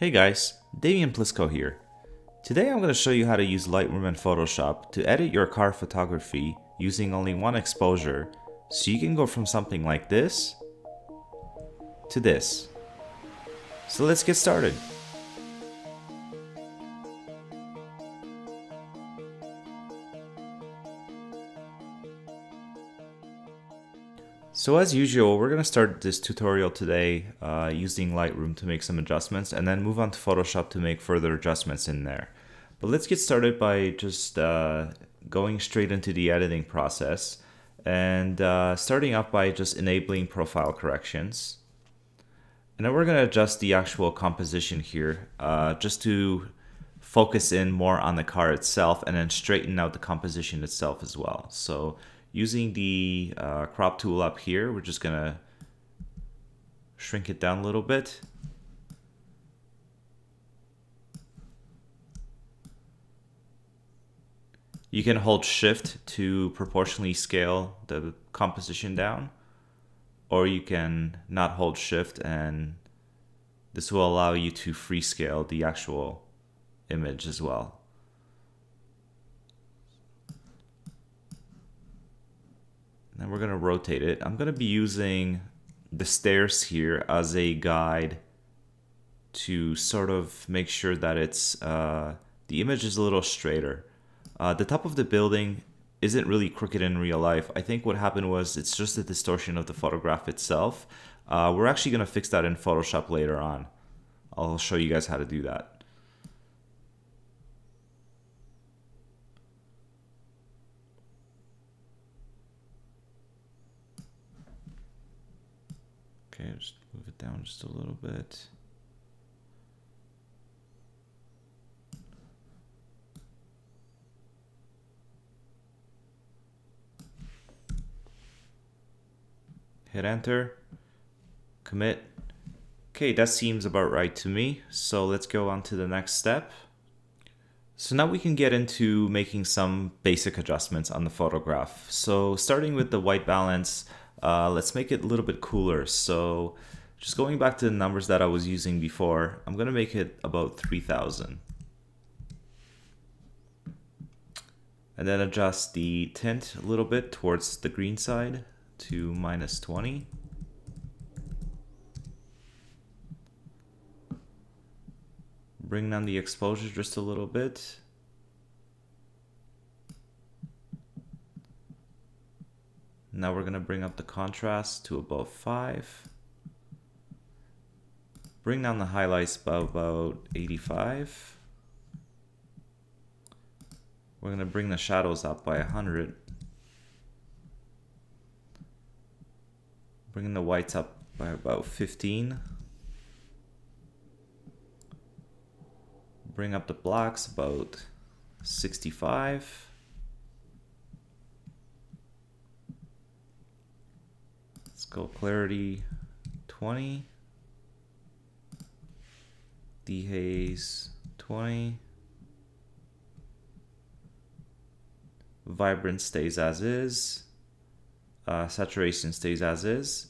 Hey guys, Damian Plisco here. Today I'm going to show you how to use Lightroom and Photoshop to edit your car photography using only one exposure, so you can go from something like this to this. So let's get started. So as usual, we're going to start this tutorial today using Lightroom to make some adjustments and then move on to Photoshop to make further adjustments in there. But let's get started by just going straight into the editing process and starting off by just enabling profile corrections. And then we're going to adjust the actual composition here just to focus in more on the car itself and then straighten out the composition itself as well. So using the crop tool up here, we're just gonna shrink it down a little bit. You can hold shift to proportionally scale the composition down, or you can not hold shift and this will allow you to free scale the actual image as well. Then we're going to rotate it. I'm going to be using the stairs here as a guide to sort of make sure that it's the image is a little straighter. The top of the building isn't really crooked in real life. I think what happened was it's just a distortion of the photograph itself. We're actually going to fix that in Photoshop later on. I'll show you guys how to do that. Okay, just move it down just a little bit. Hit enter, commit. Okay, that seems about right to me. So let's go on to the next step. So now we can get into making some basic adjustments on the photograph. So starting with the white balance, let's make it a little bit cooler. So just going back to the numbers that I was using before, I'm going to make it about 3000. And then adjust the tint a little bit towards the green side to -20. Bring down the exposure just a little bit. Now we're going to bring up the contrast to above 5. Bring down the highlights by about 85. We're going to bring the shadows up by 100. Bringing the whites up by about 15. Bring up the blacks about 65. Let's go clarity 20. Dehaze 20. Vibrance stays as is. Saturation stays as is.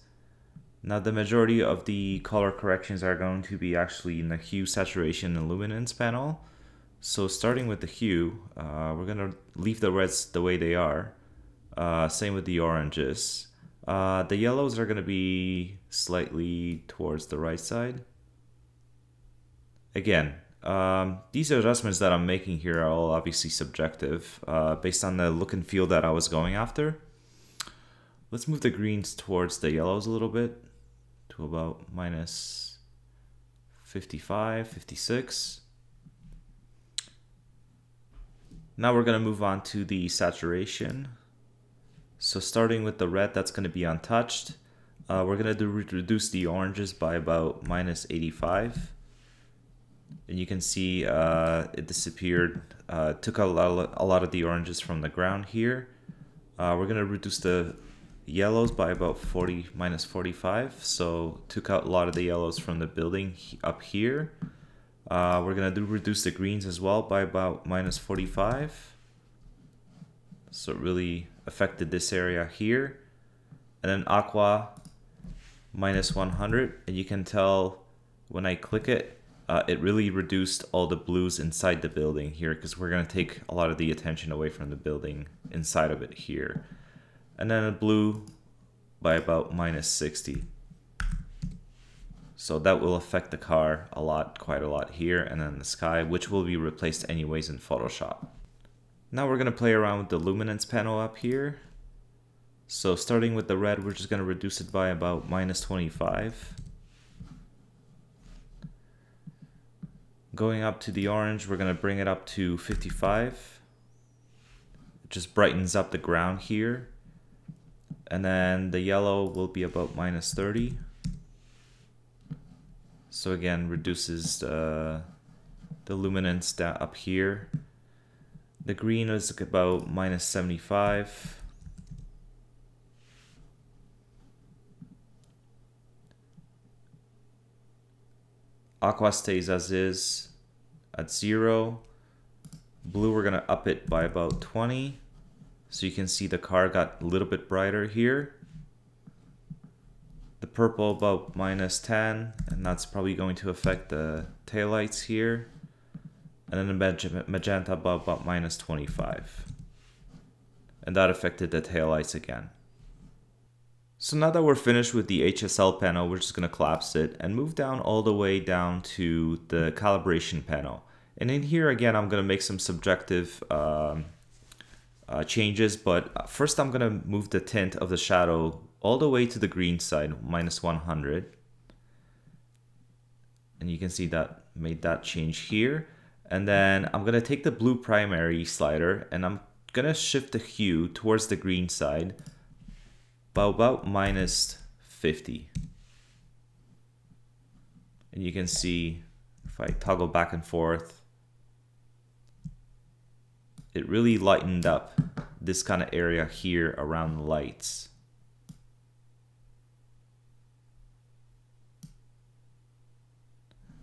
Now the majority of the color corrections are going to be actually in the hue, saturation, and luminance panel. So starting with the hue, we're going to leave the reds the way they are. Same with the oranges. The yellows are going to be slightly towards the right side. Again, these adjustments that I'm making here are all obviously subjective based on the look and feel that I was going after. Let's move the greens towards the yellows a little bit to about -55, 56. Now we're going to move on to the saturation. So starting with the red, that's going to be untouched. We're going to reduce the oranges by about -85. And you can see it disappeared, took a lot of the oranges from the ground here. We're going to reduce the yellows by about -45, so took out a lot of the yellows from the building up here. We're going to reduce the greens as well by about -45. So it really affected this area here. And then aqua -100, and you can tell when I click it, it really reduced all the blues inside the building here, because we're going to take a lot of the attention away from the building inside of it here. And then it blue by about -60. So that will affect the car a lot, quite a lot here, and then the sky, which will be replaced anyways in Photoshop. Now we're going to play around with the luminance panel up here. So starting with the red, we're just going to reduce it by about -25. Going up to the orange, we're going to bring it up to 55. It just brightens up the ground here. And then the yellow will be about -30. So again, reduces the luminance down up here. The green is about -75. Aqua stays as is at 0. Blue, we're gonna up it by about 20. So you can see the car got a little bit brighter here. The purple about -10, and that's probably going to affect the taillights here. And then the magenta about -25. And that affected the taillights again. So now that we're finished with the HSL panel, we're just going to collapse it and move down all the way down to the calibration panel. And in here again, I'm going to make some subjective changes, but first I'm going to move the tint of the shadow all the way to the green side, -100. And you can see that made that change here. And then I'm going to take the blue primary slider and I'm going to shift the hue towards the green side by about -50. And you can see if I toggle back and forth, it really lightened up this kind of area here around the lights.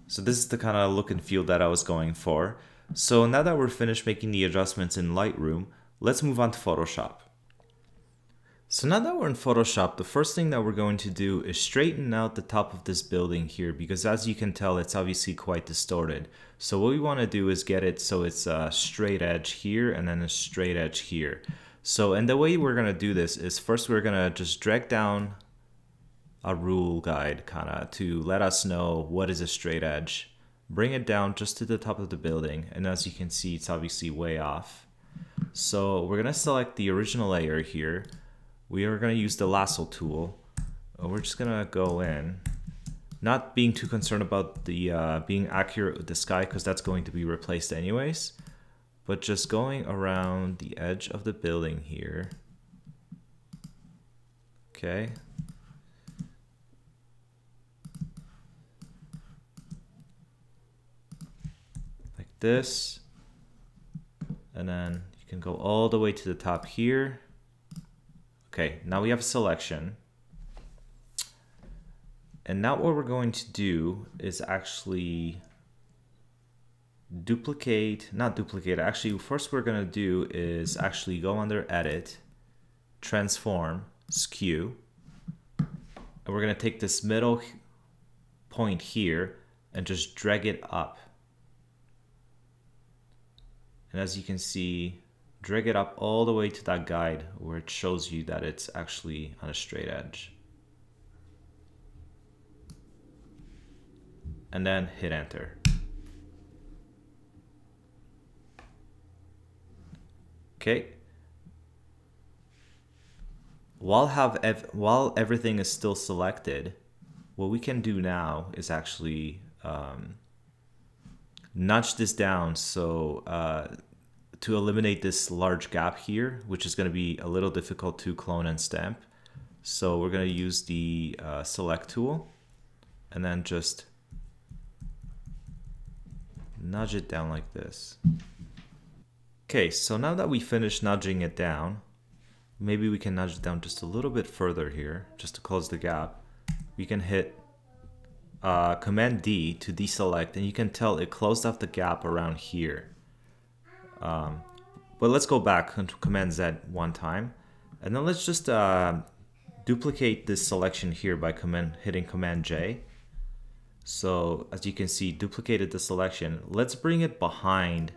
So this is the kind of look and feel that I was going for. So now that we're finished making the adjustments in Lightroom, let's move on to Photoshop. So now that we're in Photoshop, the first thing that we're going to do is straighten out the top of this building here, because as you can tell, it's obviously quite distorted. So what we want to do is get it so it's a straight edge here and then a straight edge here. So, and the way we're going to do this is first we're going to just drag down a rule guide kind of to let us know what is a straight edge. Bring it down just to the top of the building, and as you can see, it's obviously way off. So we're going to select the original layer here. We are going to use the lasso tool. We're just going to go in, not being too concerned about the being accurate with the sky, because that's going to be replaced anyways, but just going around the edge of the building here. Okay. Like this. And then you can go all the way to the top here. Okay, now we have a selection. And now what we're going to do is actually actually first we're going to do is actually go under Edit, Transform, Skew. And we're going to take this middle point here and just drag it up. And as you can see, drag it up all the way to that guide where it shows you that it's actually on a straight edge. And then hit enter. Okay. While everything is still selected, what we can do now is actually nudge this down so to eliminate this large gap here, which is going to be a little difficult to clone and stamp. So we're going to use the select tool and then just nudge it down like this. Okay, so now that we finished nudging it down, maybe we can nudge it down just a little bit further here, just to close the gap. We can hit Command D to deselect, and you can tell it closed off the gap around here. But let's go back to Command Z one time, and then let's just duplicate this selection here by hitting Command J. So as you can see, duplicated the selection. Let's bring it behind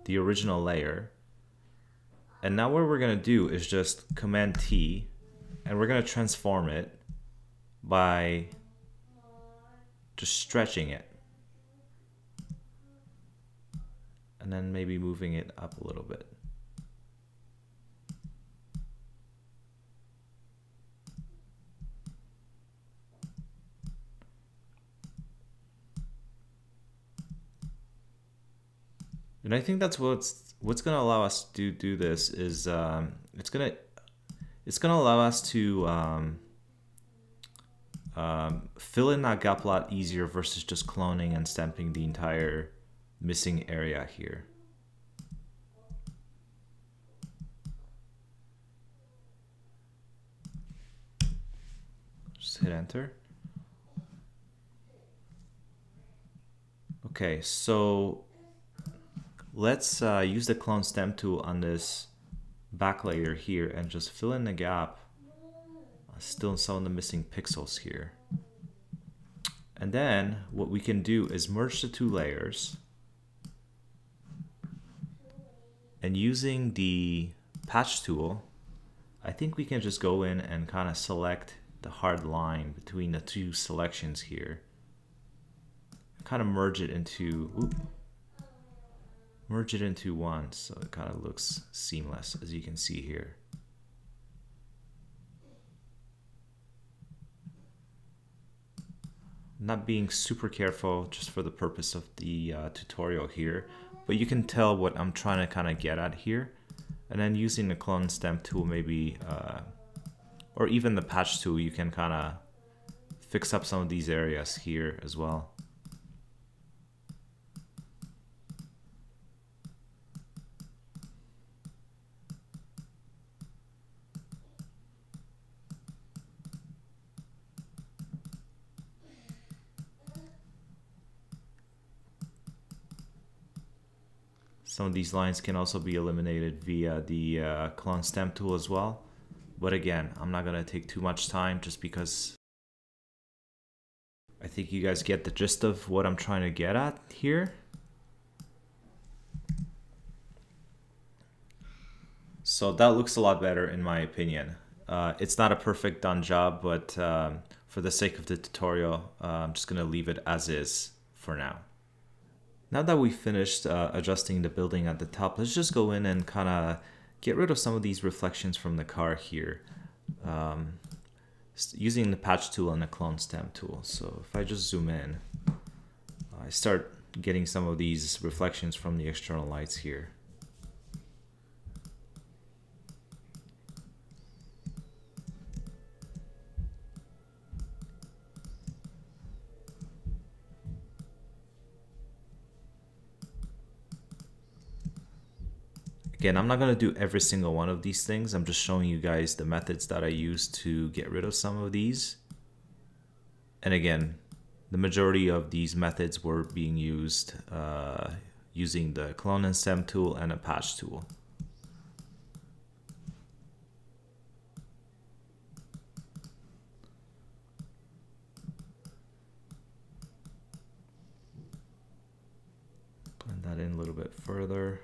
the original layer. And now what we're gonna do is just Command T, and we're gonna transform it by just stretching it. And then maybe moving it up a little bit. And I think that's what's going to allow us to do this is it's going to allow us to fill in that gap a lot easier versus just cloning and stamping the entire missing area here. Just hit enter. Okay, so let's use the clone stamp tool on this back layer here and just fill in the gap, still in some of the missing pixels here. And then what we can do is merge the two layers, and using the patch tool, I think we can just go in and kind of select the hard line between the two selections here, kind of merge it into one, so it kind of looks seamless, as you can see here. Not being super careful just for the purpose of the tutorial here, but you can tell what I'm trying to kind of get at here. And then using the clone stamp tool maybe, or even the patch tool, you can kind of fix up some of these areas here as well. Some of these lines can also be eliminated via the clone stamp tool as well. But again, I'm not going to take too much time just because I think you guys get the gist of what I'm trying to get at here. So that looks a lot better in my opinion. It's not a perfect done job, but for the sake of the tutorial, I'm just going to leave it as is for now. Now that we've finished adjusting the building at the top, let's just go in and kind of get rid of some of these reflections from the car here, using the patch tool and the clone stamp tool. So if I just zoom in, I start getting some of these reflections from the external lights here. Again, I'm not going to do every single one of these things. I'm just showing you guys the methods that I use to get rid of some of these. And again, the majority of these methods were being used using the clone and stamp tool and a patch tool. Blend that in a little bit further.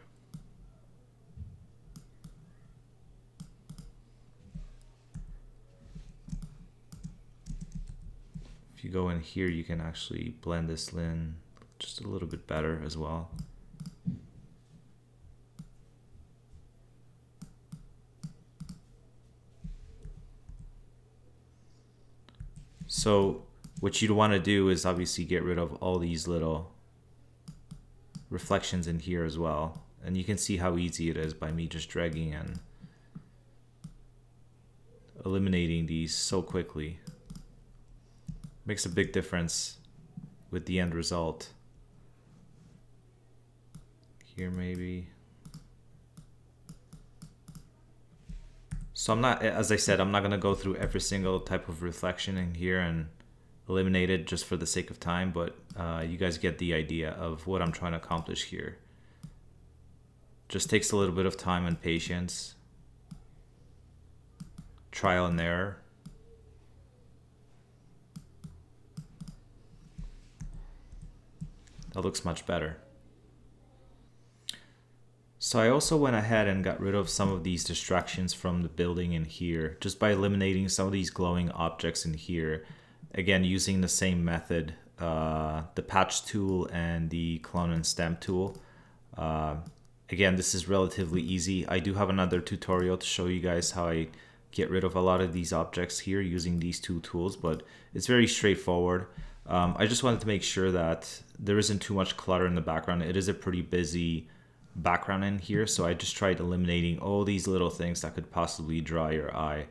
If you go in here, you can actually blend this in just a little bit better as well. So what you'd want to do is obviously get rid of all these little reflections in here as well. And you can see how easy it is by me just dragging and eliminating these so quickly. Makes a big difference with the end result. Here maybe. So I'm not, as I said, I'm not going to go through every single type of reflection in here and eliminate it just for the sake of time, but you guys get the idea of what I'm trying to accomplish here. Just takes a little bit of time and patience, trial and error. That looks much better. So I also went ahead and got rid of some of these distractions from the building in here just by eliminating some of these glowing objects in here. Again, using the same method, the patch tool and the clone and stamp tool. Again, this is relatively easy. I do have another tutorial to show you guys how I get rid of a lot of these objects here using these two tools, but it's very straightforward. I just wanted to make sure that there isn't too much clutter in the background. It is a pretty busy background in here, so I just tried eliminating all these little things that could possibly draw your eye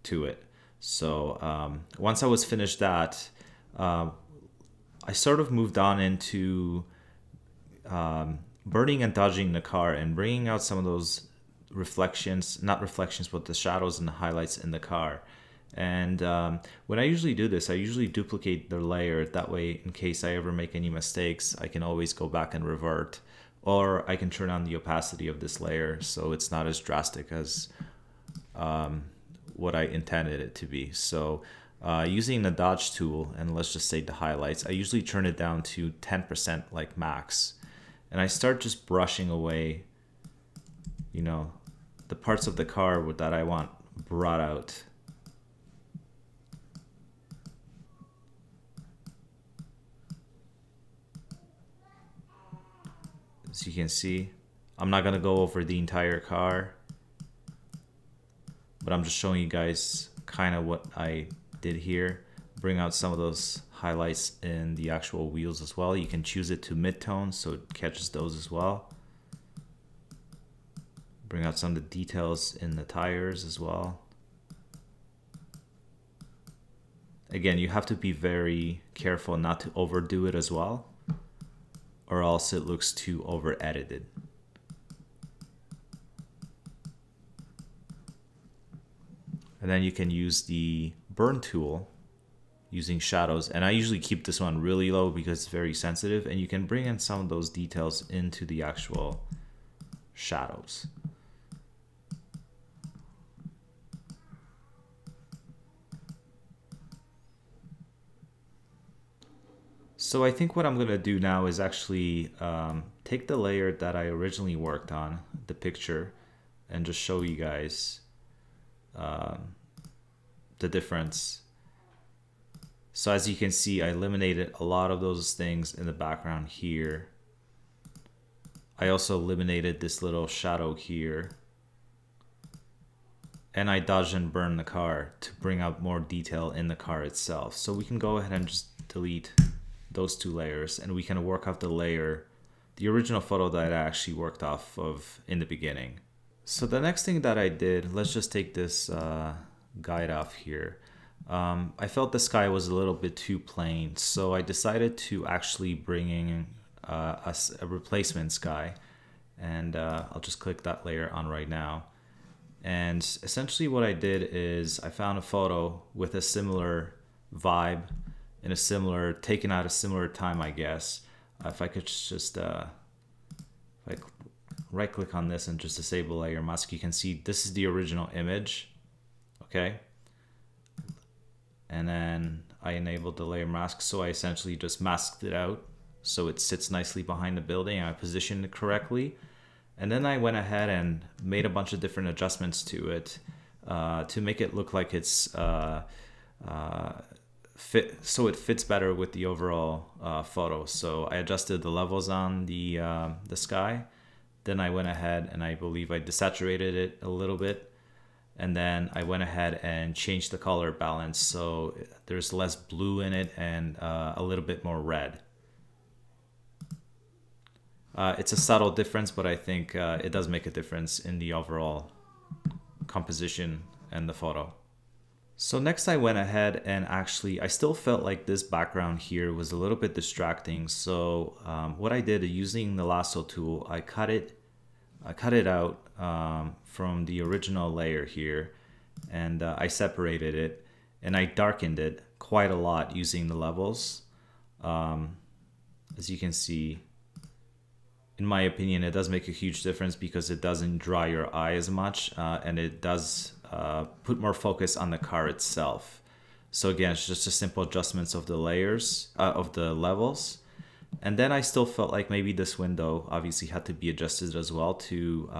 to it. So once I was finished that, I sort of moved on into burning and dodging the car and bringing out some of those reflections, not reflections, but the shadows and the highlights in the car. And when I usually do this, I usually duplicate the layer. That way, in case I ever make any mistakes, I can always go back and revert. Or I can turn on the opacity of this layer so it's not as drastic as what I intended it to be. So using the dodge tool, and let's just say the highlights, I usually turn it down to 10% like max. And I start just brushing away, you know, the parts of the car that I want brought out. As you can see, I'm not gonna go over the entire car, but I'm just showing you guys kind of what I did here. Bring out some of those highlights in the actual wheels as well. You can choose it to mid-tone so it catches those as well. Bring out some of the details in the tires as well. Again, you have to be very careful not to overdo it as well, or else it looks too over edited. And then you can use the burn tool using shadows, and I usually keep this one really low because it's very sensitive, and you can bring in some of those details into the actual shadows. So I think what I'm going to do now is actually take the layer that I originally worked on, the picture, and just show you guys the difference. So as you can see, I eliminated a lot of those things in the background here. I also eliminated this little shadow here. And I dodged and burned the car to bring out more detail in the car itself. So we can go ahead and just delete those two layers, and we can work off the layer, the original photo that I actually worked off of in the beginning. So the next thing that I did, let's just take this guide off here. I felt the sky was a little bit too plain, so I decided to actually bring in a replacement sky, and I'll just click that layer on right now. And essentially what I did is I found a photo with a similar vibe in a similar, taken out a similar time, I guess. If I could just like right click on this and just disable layer mask, you can see this is the original image. Okay. And then I enabled the layer mask, so I essentially just masked it out so it sits nicely behind the building and I positioned it correctly. And then I went ahead and made a bunch of different adjustments to it to make it look like it's so it fits better with the overall photo. So I adjusted the levels on the sky. Then I went ahead and I believe I desaturated it a little bit. And then I went ahead and changed the color balance so there's less blue in it and a little bit more red. It's a subtle difference, but I think it does make a difference in the overall composition and the photo. So next I went ahead and actually, I still felt like this background here was a little bit distracting. So what I did using the lasso tool, I cut it out from the original layer here, and I separated it and I darkened it quite a lot using the levels. As you can see, in my opinion, it does make a huge difference because it doesn't dry your eye as much, and it does put more focus on the car itself. So again, it's just a simple adjustments of the layers, of the levels. And then I still felt like maybe this window obviously had to be adjusted as well to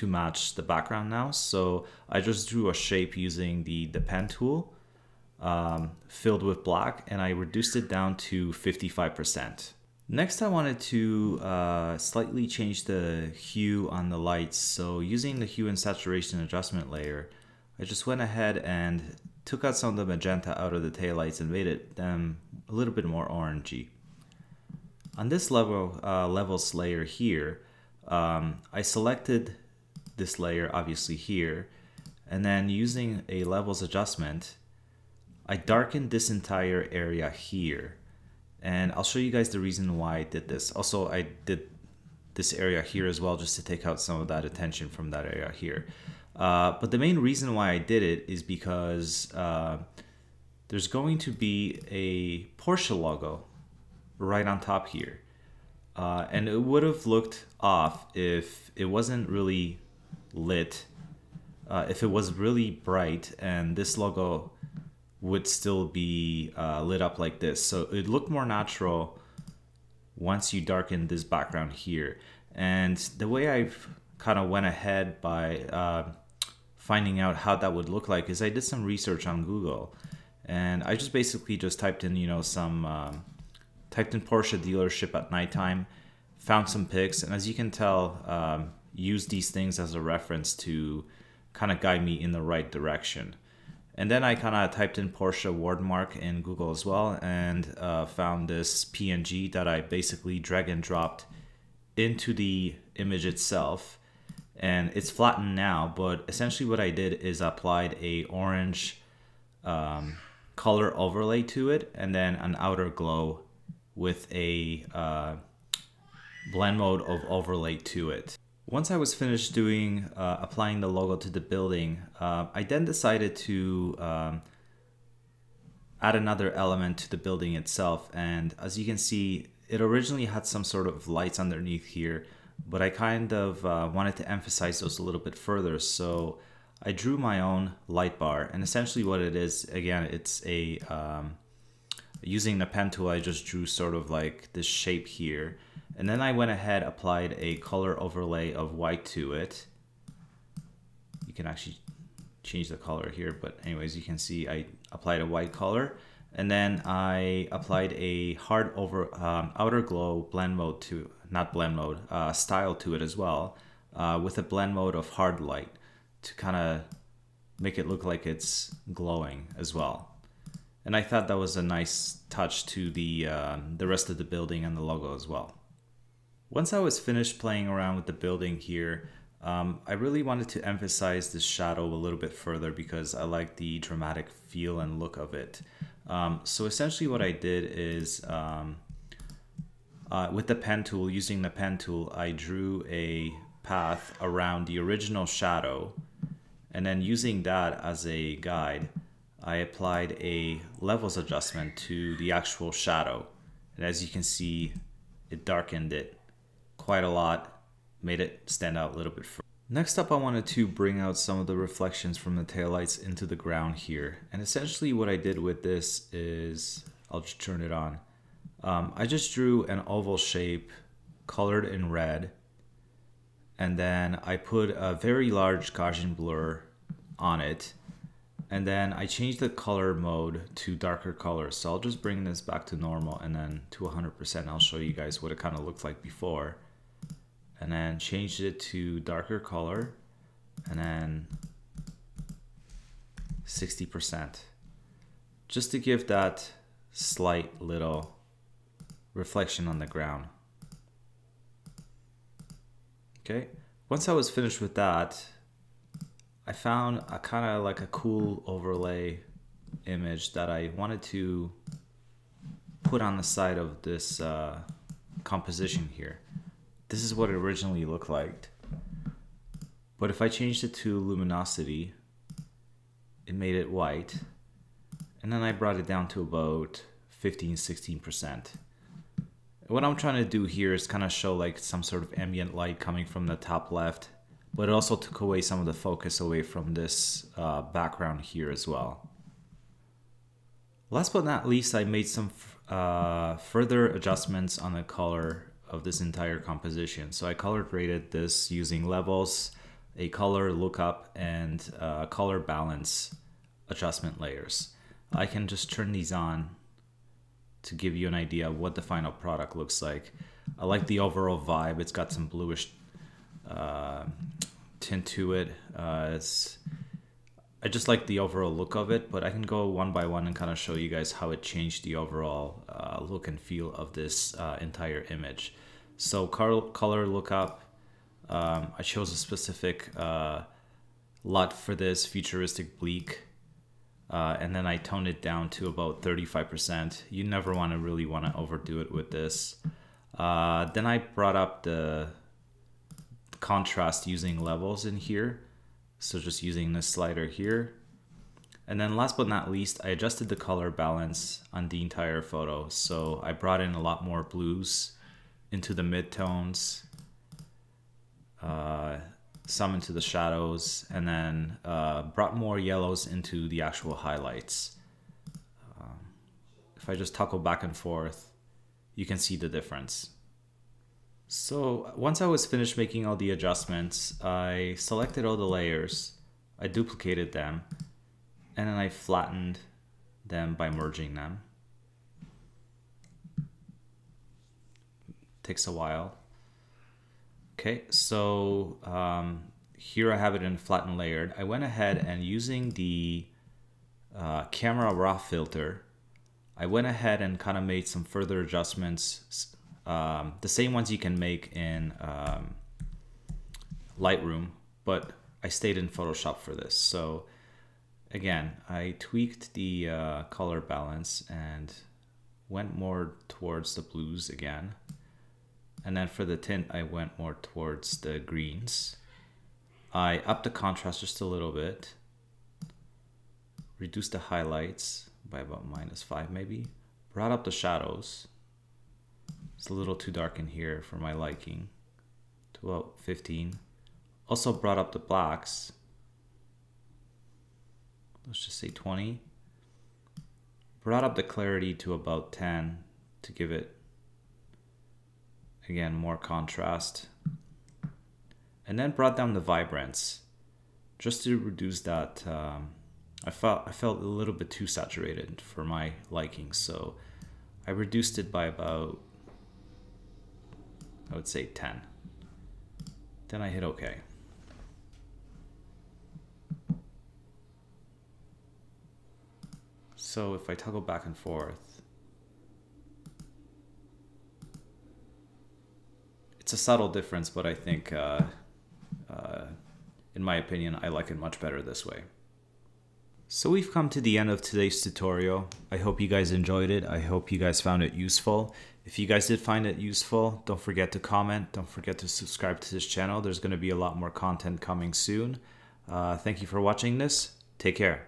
match the background now. So I just drew a shape using the pen tool filled with black, and I reduced it down to 55%. Next, I wanted to slightly change the hue on the lights. So using the hue and saturation adjustment layer, I just went ahead and took out some of the magenta out of the taillights and made it a little bit more orangey. On this levels layer here, I selected this layer obviously here, and then using a levels adjustment, I darkened this entire area here. And I'll show you guys the reason why I did this. Also, I did this area here as well just to take out some of that attention from that area here. But the main reason why I did it is because there's going to be a Porsche logo right on top here. And it would have looked off if it wasn't really lit, if it was really bright and this logo would still be lit up like this. So it looked more natural once you darken this background here. And the way I've kind of went ahead by finding out how that would look like is I did some research on Google, and I just basically just typed in, you know, typed in Porsche dealership at nighttime, found some pics, and as you can tell, use these things as a reference to kind of guide me in the right direction. And then I kind of typed in Porsche watermark in Google as well, and found this PNG that I basically drag and dropped into the image itself. And it's flattened now, but essentially what I did is applied a orange color overlay to it, and then an outer glow with a blend mode of overlay to it. Once I was finished doing applying the logo to the building, I then decided to add another element to the building itself. And as you can see, it originally had some sort of lights underneath here, but I kind of wanted to emphasize those a little bit further. So I drew my own light bar, and essentially what it is, again, it's a using the pen tool, I just drew sort of like this shape here. And then I went ahead, applied a color overlay of white to it. You can actually change the color here, but anyways, you can see I applied a white color. And then I applied a hard outer glow blend mode to, not blend mode, style to it as well, with a blend mode of hard light to kind of make it look like it's glowing as well. And I thought that was a nice touch to the rest of the building and the logo as well. Once I was finished playing around with the building here, I really wanted to emphasize this shadow a little bit further because I like the dramatic feel and look of it. So essentially what I did is with the pen tool, using the pen tool, I drew a path around the original shadow, and then using that as a guide, I applied a levels adjustment to the actual shadow. And as you can see, it darkened it quite a lot, made it stand out a little bit further. Next up, I wanted to bring out some of the reflections from the taillights into the ground here. And essentially what I did with this is, I'll just turn it on. I just drew an oval shape colored in red. And then I put a very large Gaussian blur on it. And then I changed the color mode to darker colors. So I'll just bring this back to normal, and then to 100%. I'll show you guys what it kind of looked like before. And then changed it to darker color, and then 60%. Just to give that slight little reflection on the ground. Okay, once I was finished with that, I found a kind of like a cool overlay image that I wanted to put on the side of this composition here. This is what it originally looked like. But if I changed it to luminosity, it made it white. And then I brought it down to about 15–16%. What I'm trying to do here is kind of show like some sort of ambient light coming from the top left, but it also took away some of the focus away from this background here as well. Last but not least, I made some further adjustments on the color of this entire composition. So I color graded this using levels, a color lookup, and color balance adjustment layers. I can just turn these on to give you an idea of what the final product looks like. I like the overall vibe. It's got some bluish tint to it. I just like the overall look of it, but I can go one by one and kind of show you guys how it changed the overall look and feel of this entire image. So color lookup, I chose a specific LUT for this, futuristic bleak, and then I toned it down to about 35%. You never really want to overdo it with this. Then I brought up the contrast using levels in here. So just using this slider here. And then last but not least, I adjusted the color balance on the entire photo. So I brought in a lot more blues into the midtones, some into the shadows, and then brought more yellows into the actual highlights. If I just toggle back and forth, you can see the difference. So once I was finished making all the adjustments, I selected all the layers, I duplicated them, and then I flattened them by merging them. Takes a while. Okay, so here I have it in flattened layered. I went ahead and using the camera raw filter, I went ahead and kind of made some further adjustments. The same ones you can make in Lightroom, but I stayed in Photoshop for this. So again, I tweaked the color balance and went more towards the blues again. And then for the tint, I went more towards the greens. I upped the contrast just a little bit, reduced the highlights by about -5 maybe, brought up the shadows. It's a little too dark in here for my liking, to about 15. Also brought up the blacks. Let's just say 20. Brought up the clarity to about 10 to give it, again, more contrast. And then brought down the vibrance just to reduce that. I felt a little bit too saturated for my liking, so I reduced it by about, I would say 10. Then I hit OK. So if I toggle back and forth, it's a subtle difference, but I think, in my opinion, I like it much better this way. So we've come to the end of today's tutorial. I hope you guys enjoyed it. I hope you guys found it useful. If you guys did find it useful, don't forget to comment. Don't forget to subscribe to this channel. There's going to be a lot more content coming soon. Thank you for watching this. Take care.